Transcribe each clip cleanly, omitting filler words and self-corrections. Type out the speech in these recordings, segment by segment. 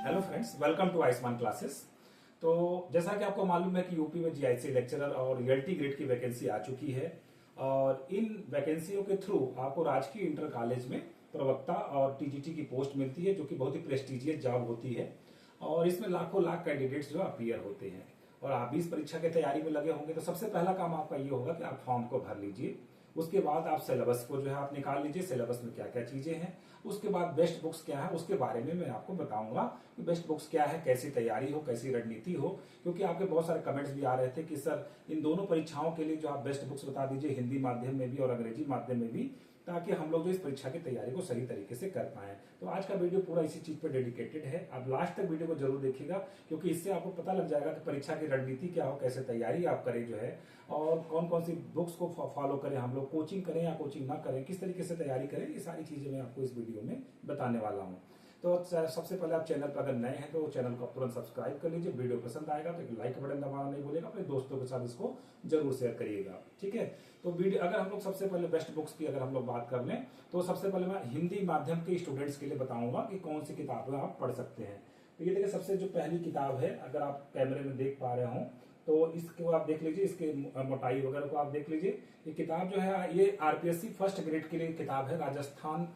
Hello friends, welcome to Ayushman classes. तो जैसा कि आपको मालूम है कि यूपी में जीआईसी लेक्चरर और ईएलटी ग्रेड की वैकेंसी आ चुकी है और इन वैकेंसियों के थ्रू आपको राजकीय इंटर कॉलेज में प्रवक्ता और टीजीटी की पोस्ट मिलती है, जो कि बहुत ही प्रेस्टिजियस जॉब होती है और इसमें लाखों लाख कैंडिडेट्स जो अपीयर होते हैं। और आप भी इस परीक्षा की तैयारी में लगे होंगे तो सबसे पहला काम आपका ये होगा कि आप फॉर्म को भर लीजिए। उसके बाद आप सिलेबस को जो है आप निकाल लीजिए, सिलेबस में क्या क्या चीजें हैं। उसके बाद बेस्ट बुक्स क्या है उसके बारे में मैं आपको बताऊंगा कि बेस्ट बुक्स क्या है, कैसी तैयारी हो, कैसी रणनीति हो। क्योंकि आपके बहुत सारे कमेंट्स भी आ रहे थे कि सर इन दोनों परीक्षाओं के लिए जो आप बेस्ट बुक्स बता दीजिए, हिंदी माध्यम में भी और अंग्रेजी माध्यम में भी, ताकि हम लोग जो इस परीक्षा की तैयारी को सही तरीके से कर पाए। तो आज का वीडियो पूरा इसी चीज पे डेडिकेटेड है। आप लास्ट तक वीडियो को जरूर देखिएगा, क्योंकि इससे आपको पता लग जाएगा कि परीक्षा की रणनीति क्या हो, कैसे तैयारी आप करें जो है, और कौन कौन सी बुक्स को फॉलो करें, हम लोग कोचिंग करें या कोचिंग ना करें, किस तरीके से तैयारी करें। ये सारी चीजें मैं आपको इस वीडियो में बताने वाला हूँ। तो सबसे पहले आप चैनल पर अगर नए हैं तो चैनल को तुरंत सब्सक्राइब कर लीजिए। वीडियो पसंद आएगा तो एक लाइक बटन दबाना नहीं भूलिएगा, अपने दोस्तों के साथ इसको जरूर शेयर करिएगा, ठीक है। तो वीडियो अगर हम लोग सबसे पहले बेस्ट बुक्स की अगर हम लोग बात कर लें तो सबसे पहले मैं हिंदी माध्यम के स्टूडेंट्स के लिए बताऊंगा कि कौन सी किताबें आप पढ़ सकते हैं। तो ये देखिए, सबसे जो पहली किताब है, अगर आप कैमरे में देख पा रहे हो तो इसको आप देख लीजिए, इसके मोटाई वगैरह को आप देख लीजिए। ये किताब जो है ये आरपीएससी फर्स्ट ग्रेड के लिए किताब है, राजस्थान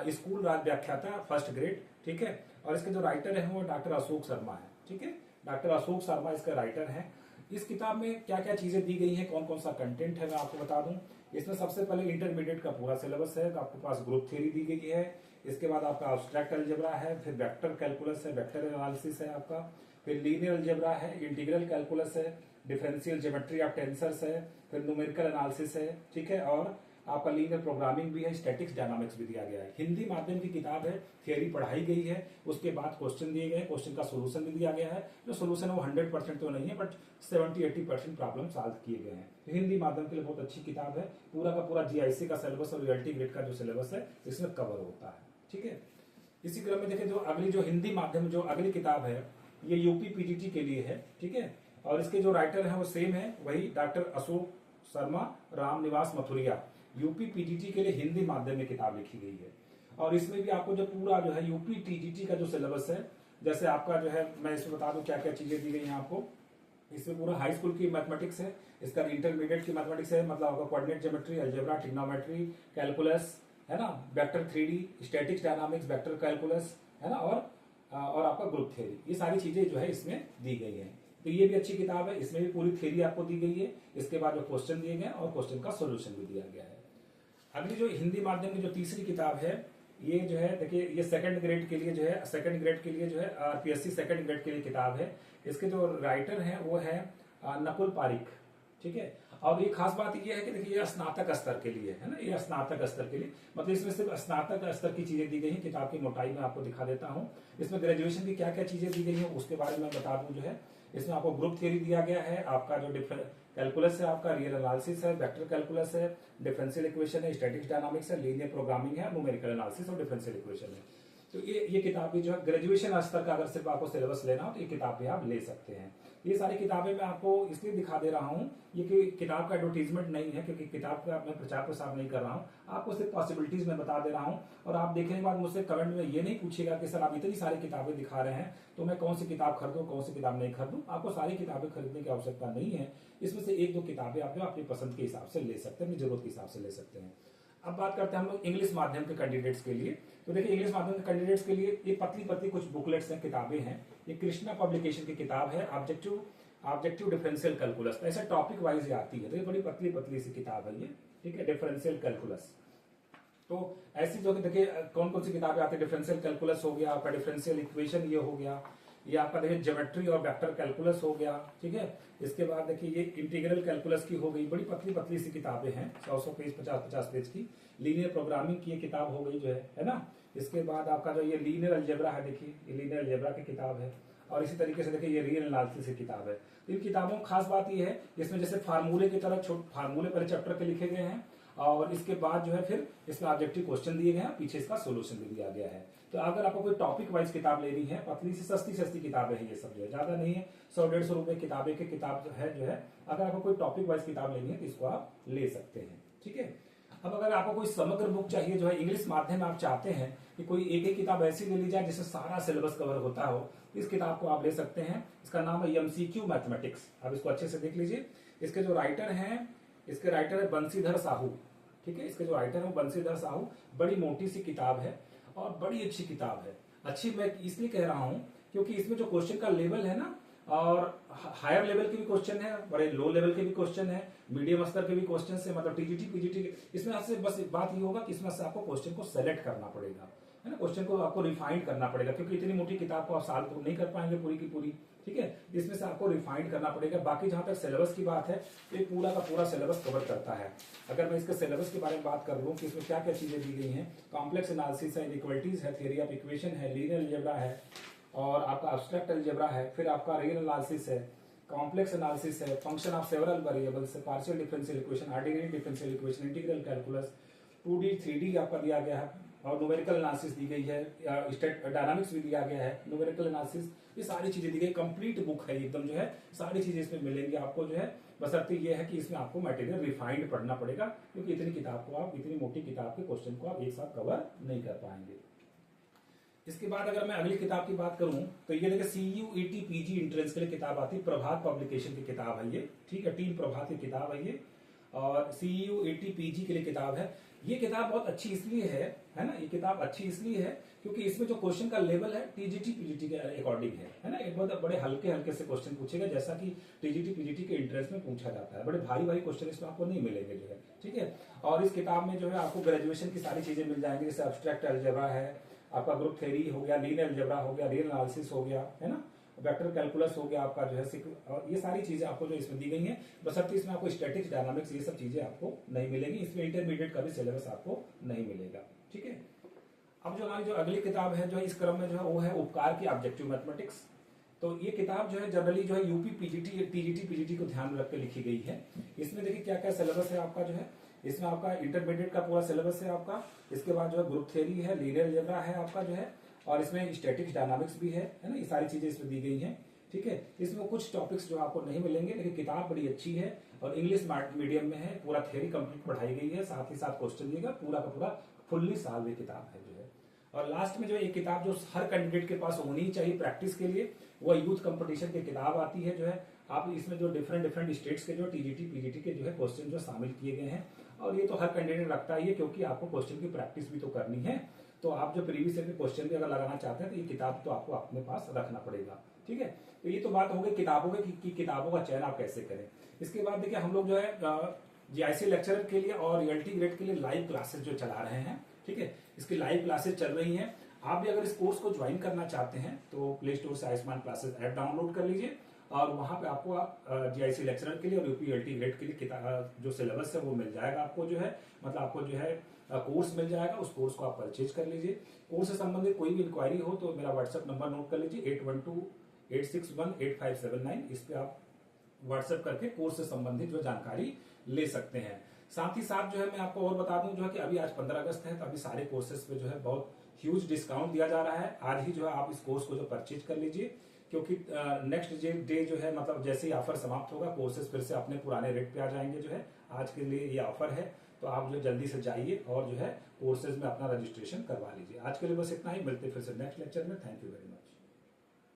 स्कूल राज व्याख्याता फर्स्ट ग्रेड, ठीक है। और इसके जो राइटर है वो डॉक्टर अशोक शर्मा है, ठीक है। डॉक्टर अशोक शर्मा इसका राइटर है। इस किताब में क्या क्या चीजें दी गई हैं, कौन कौन सा कंटेंट है, मैं आपको बता दूं। इसमें सबसे पहले इंटरमीडिएट का पूरा सिलेबस है, आपके पास ग्रुप थ्योरी दी गई है। इसके बाद आपका एब्स्ट्रैक्ट अलजेब्रा है, फिर वेक्टर कैलकुलस है, वेक्टर एनालिसिस है आपका, फिर लीनियर अलजेब्रा है, इंटीग्रल कैलकुलस है, डिफरेंशियल ज्योमेट्री ऑफ टेंसर्स है, फिर न्यूमेरिकल एनालिसिस है, ठीक है। और आपका लीनियर प्रोग्रामिंग भी है, स्टैटिक्स डायनामिक्स भी दिया गया है। हिंदी माध्यम की किताब है, थियरी पढ़ाई गई है, उसके बाद क्वेश्चन दिए गए, क्वेश्चन का सोल्यूशन भी दिया गया है। जो सोल्यूशन है वो 100% तो नहीं है, बट 70-80% प्रॉब्लम सॉल्व किए गए हैं। तो हिंदी माध्यम के लिए बहुत अच्छी किताब है। पूरा का पूरा जीआईसी का सिलेबस और यूएलटी ग्रेड का जो सिलेबस है इसमें कवर होता है, ठीक है। इसी क्रम में देखिए, जो हिंदी माध्यम जो अगली किताब है ये यूपी पीजीटी के लिए है, ठीक है। और इसके जो राइटर है वो सेम है, वही doctor Ashok Sharma, Ramniwas Mathuria. UP PGT के लिए हिंदी माध्यम में किताब लिखी गई है। और इसमें भी आपको जो पूरा जो है यूपी टीजीटी का जो सिलेबस है, जैसे आपका जो है, मैं इसमें बता दूं क्या क्या चीजें दी गई हैं आपको। इसमें पूरा हाई स्कूल की मैथमेटिक्स है, इसका इंटरमीडिएट की मैथमेटिक्स है, मतलब आपका coordinate geometry, algebra, trigonometry, calculus है ना, vector 3D, statics dynamics, vector calculus है ना, और आपका ग्रुप थ्योरी, ये सारी चीजें जो है इसमें दी गई है। तो ये भी अच्छी किताब है, इसमें भी पूरी थ्योरी आपको दी गई है। इसके बाद जो क्वेश्चन दिए गए और क्वेश्चन का सोल्यूशन भी दिया गया है। अगली जो हिंदी माध्यम की जो तीसरी किताब है, ये जो है देखिए, ये सेकंड ग्रेड के लिए जो है आरपीएससी सेकंड ग्रेड के लिए किताब है। इसके जो राइटर है वो है नकुल पारिक, ठीक है। और ये खास बात ये है कि देखिए ये स्नातक स्तर के लिए है ना, ये स्नातक स्तर के लिए, मतलब इसमें सिर्फ स्नातक स्तर की चीजें दी गई हैं। किताब की मोटाई में आपको दिखा देता हूं। इसमें ग्रेजुएशन की क्या क्या चीजें दी गई हैं उसके बारे में बता दूं। जो है इसमें आपको ग्रुप थ्योरी दिया गया है, आपका जो कैलकुलस है, आपका रियल एनालिसिस है, वेक्टर कैलकुलस है, डिफरेंशियल इक्वेशन है, स्टैटिक्स डायनामिक्स है, लीनियर प्रोग्रामिंग है, न्यूमेरिकल एनालिसिस और डिफरेंशियल इक्वेशन है। तो ये किताब भी जो है ग्रेजुएशन स्तर का अगर सिर्फ आपको सिलेबस लेना हो तो ये किताब भी आप ले सकते हैं। ये सारी किताबें मैं आपको इसलिए दिखा दे रहा हूँ, ये कि किताब का एडवर्टीजमेंट नहीं है, क्योंकि किताब का मैं प्रचार प्रसार नहीं कर रहा हूँ, आपको सिर्फ पॉसिबिलिटीज में बता दे रहा हूँ। और आप देखने के बाद मुझसे कमेंट में ये नहीं पूछेगा कि सर आप इतनी सारी किताबें दिखा रहे हैं तो मैं कौन सी किताब खरीदूं, कौन सी किताब नहीं खरीदूं। आपको सारी किताबें खरीदने की आवश्यकता नहीं है, इसमें से एक दो किताबें आप जो अपनी पसंद के हिसाब से ले सकते हैं, अपनी जरूरत के हिसाब से ले सकते हैं। अब बात करते हैं हम लोग इंग्लिश माध्यम के कैंडिडेट्स के लिए। तो देखिए, इंग्लिश माध्यम के कैंडिडेट्स के लिए ये पतली पतली कुछ बुकलेट्स हैं, किताबें हैं। ये कृष्णा पब्लिकेशन की किताब है, ऑब्जेक्टिव डिफरेंशियल कैलकुलस। ऐसे टॉपिक वाइज आती है, तो ये बड़ी पतली पतली सी किताब है ये, ठीक है। डिफरेंशियल कैलकुलस, तो ऐसी जो देखिए कौन कौन सी किताबें आती है, डिफरेंशियल कैलकुलस हो गया आपका, डिफरेंशियल इक्वेशन ये हो गया, ये आपका देखिए ज्योमेट्री और वेक्टर कैलकुलस हो गया, ठीक है। इसके बाद देखिए ये इंटीग्रल कैलकुलस की हो गई, बड़ी पतली पतली सी किताबें हैं, 100 पेज, 50-50 पेज की। लीनियर प्रोग्रामिंग की ये किताब हो गई जो है ना। इसके बाद आपका जो ये लीनियर अलजेब्रा है, देखिए ये लीनियर अलजेब्रा की किताब है। और इसी तरीके से देखिए ये रियल एनालिसिस की किताब है। इन किताबों में खास बात ये है, इसमें जैसे फार्मूले की तरह फार्मूले पहले चैप्टर के लिखे गए हैं, और इसके बाद जो है फिर इसमें ऑब्जेक्टिव क्वेश्चन दिए गए हैं, पीछे इसका सोल्यूशन भी दिया गया है। तो अगर आपको कोई टॉपिक वाइज किताब लेनी है, पतली सी सस्ती किताबें हैं ये सब, जो है ज्यादा नहीं है, 100-150 रुपए किताबें की किताब है जो है। अगर आपको कोई टॉपिक वाइज किताब लेनी है तो इसको आप ले सकते हैं, ठीक है। अब अगर आपको कोई समग्र बुक चाहिए जो है इंग्लिश माध्यम में आप चाहते हैं कि कोई एक एक किताब ऐसी ले ली जाए जिससे सारा सिलेबस कवर होता हो, इस किताब को आप ले सकते हैं। इसका नाम है एमसीक्यू मैथमेटिक्स। आप इसको अच्छे से देख लीजिए। इसके जो राइटर हैं, इसके राइटर है बंसीधर साहू। ठीक है, इसके जो राइटर है वो बंसीधर साहू। बड़ी मोटी सी किताब है और बड़ी अच्छी किताब है। अच्छी मैं इसलिए कह रहा हूं क्योंकि इसमें जो क्वेश्चन का लेवल है ना, और हायर लेवल के भी क्वेश्चन है, बड़े लो लेवल के भी क्वेश्चन है, मीडियम स्तर के भी क्वेश्चन है, मतलब टीजीटी पीजीटी के। इसमें आपसे बस बात ये होगा कि इसमें से आपको क्वेश्चन को सेलेक्ट करना पड़ेगा, है ना, क्वेश्चन को आपको रिफाइंड करना पड़ेगा, क्योंकि इतनी मोटी किताब को आप साल तो नहीं कर पाएंगे पूरी की पूरी। ठीक है, इसमें से आपको रिफाइंड करना पड़ेगा। बाकी जहां तक सिलेबस की बात है, तो ये पूरा का पूरा सिलेबस कवर करता है। अगर मैं इसके सिलेबस के बारे में बात कर लूं कि इसमें क्या क्या चीजें दी गई हैं, कॉम्प्लेक्स एनालिसिस है, इनइक्वालिटीज है, थ्योरी ऑफ इक्वेशन है, लीनियर अलजेब्रा है, और आपका एब्स्ट्रैक्ट अलजेब्रा है, फिर आपका रियल एनालिसिस है, कॉम्प्लेक्स एनालिसिस है, फंक्शन ऑफ सेवरल वेरिएबल्स है, partial differential equation, ordinary differential equation, integral calculus, 2D 3D आपका दिया गया है, और न्यूमेरिकल एनालिसिस दी गई है, डायनामिक्स भी दिया गया है, न्यूमेरिकल एनालिसिस, ये सारी चीजें दी गई। कंप्लीट बुक है एकदम जो है, सारी चीजें इसमें मिलेंगी आपको जो है। बशर्ते ये है कि इसमें आपको मटेरियल रिफाइंड पढ़ना पड़ेगा, क्योंकि इतनी किताब को आप, इतनी मोटी किताब के क्वेश्चन को आप एक साथ कवर नहीं कर पाएंगे। इसके बाद अगर मैं अगली किताब की बात करूं तो ये देखिए CUET PG एंट्रेंस के लिए किताब आती है, प्रभात पब्लिकेशन की किताब है ये। ठीक है, टीम प्रभात की किताब है ये, और CUET PG के लिए किताब है। ये किताब बहुत अच्छी इसलिए है ना, ये किताब अच्छी इसलिए है क्योंकि इसमें जो क्वेश्चन का लेवल है टीजीटी पीजीटी के अकॉर्डिंग है ना। एक बहुत बड़े हल्के हल्के से क्वेश्चन पूछेगा, जैसा कि टीजीटी पीजीटी के इंटरेस्ट में पूछा जाता है। बड़े भारी भारी क्वेश्चन इसमें आपको नहीं मिलेंगे जो है। ठीक है, और इस किताब में जो है आपको ग्रेजुएशन की सारी चीजें मिल जाएंगी, जैसे एब्स्ट्रैक्ट अलजेब्रा है, आपका ग्रुप थ्योरी हो गया, लीनियर अलजेब्रा हो गया, रियल एनालिसिस हो गया, है ना, वेक्टर कैलकुलस हो गया आपका जो है, और ये सारी चीजें आपको जो इसमें दी गई हैं। बशर्ते इसमें आपको स्टैटिक्स, डायनामिक्स, ये सब चीजें आपको नहीं मिलेंगी। इसमें इंटरमीडिएट का भी सिलेबस आपको नहीं मिलेगा। ठीक है, अब जो हमारी जो अगली किताब है जो है इस क्रम में जो है वो है उपकार की ऑब्जेक्टिव मैथमेटिक्स। तो ये किताब जो है जनरली जो है यूपी पीजीटी टीजीटी पीजीटी को ध्यान में रख के लिखी गई है। इसमें देखिए क्या क्या सिलेबस है आपका जो है, इसमें आपका इंटरमीडिएट का पूरा सिलेबस है आपका। इसके बाद जो है ग्रुप थ्योरी है, लीनियर अलजेब्रा है आपका जो है, और इसमें स्टैटिक्स, डायनामिक्स भी है ना, ये सारी चीजें इसमें दी गई हैं। ठीक है, इसमें कुछ टॉपिक्स जो आपको नहीं मिलेंगे, लेकिन किताब बड़ी अच्छी है और इंग्लिश मीडियम में है, पूरा थ्योरी कंप्लीट पढ़ाई गई है, साथ ही साथ क्वेश्चन दिएगा, पूरा का पूरा फुल्ली सॉल्व ये किताब है जो है। और लास्ट में जो एक किताब जो हर कैंडिडेट के पास होनी ही चाहिए प्रैक्टिस के लिए, वो यूथ कंपटीशन की किताब आती है जो है। आप इसमें जो डिफरेंट स्टेट्स के जो टीजीटी पीजीटी के जो है क्वेश्चन जो शामिल किए गए हैं, और ये तो हर कैंडिडेट रखता ही है, क्योंकि आपको क्वेश्चन की प्रैक्टिस भी तो करनी है। तो आप जो प्रीवियस ईयर के क्वेश्चन भी अगर लगाना चाहते हैं तो ये किताब तो आपको अपने पास रखना पड़ेगा। ठीक है, तो ये तो बात हो गई किताबों की किताबों का चयन आप कैसे करें। इसके बाद देखिए हम लोग जो है जीआईसी लेक्चरर के लिए और रियलिटी ग्रेड के लिए लाइव क्लासेस जो चला रहे हैं। ठीक है, इसकी लाइव क्लासेस चल रही हैं। आप भी अगर इस कोर्स को ज्वाइन करना चाहते हैं तो प्ले स्टोर से आयुष्मान क्लासेस ऐप डाउनलोड कर लीजिए, और वहां पे आपको जीआईसी लेक्चरर के लिए और यूपी रियलिटी ग्रेड के लिए किताब जो सिलेबस है वो मिल जाएगा आपको जो है, मतलब आपको जो है कोर्स मिल जाएगा। उस कोर्स को आप परचेज कर लीजिए। कोर्स से संबंधित कोई भी इंक्वायरी हो तो मेरा व्हाट्सएप नंबर नोट कर लीजिए 8128618579। इस पे आप व्हाट्सएप करके कोर्स से संबंधित जो जानकारी ले सकते हैं। साथ ही साथ जो है मैं आपको और बता दूं जो है कि अभी आज 15 अगस्त है, तो अभी सारे कोर्सेज पे जो है बहुत ह्यूज डिस्काउंट दिया जा रहा है। आज ही जो है आप इस कोर्स को जो परचेज कर लीजिए, क्योंकि नेक्स्ट डे जो है, मतलब जैसे ही ऑफर समाप्त होगा कोर्सेज फिर से अपने पुराने रेट पे आ जाएंगे जो है। आज के लिए ये ऑफर है, तो आप जो जल्दी से जाइए और जो है कोर्सेज में अपना रजिस्ट्रेशन करवा लीजिए। आज के लिए बस इतना ही, मिलते फिर से नेक्स्ट लेक्चर में। Thank you very much.